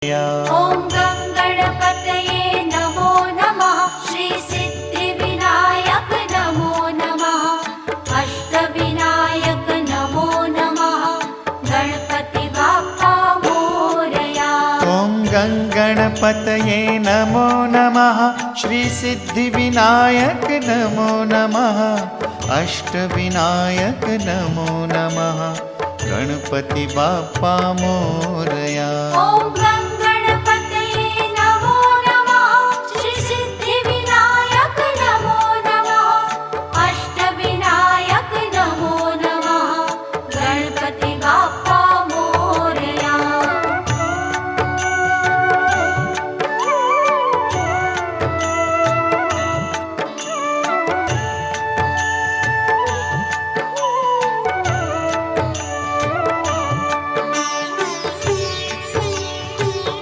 ॐ गं गणपतये नमो नमः। श्री सिद्धिविनायक नमो नमः। अष्टविनायक नमो नमः। गणपति बाप्पा मोरया। ॐ गं गणपतये नमो नमः। श्री सिद्धिविनायक नमो नमः। अष्टविनायक नमो नमः। गणपति बाप्पा मोरया।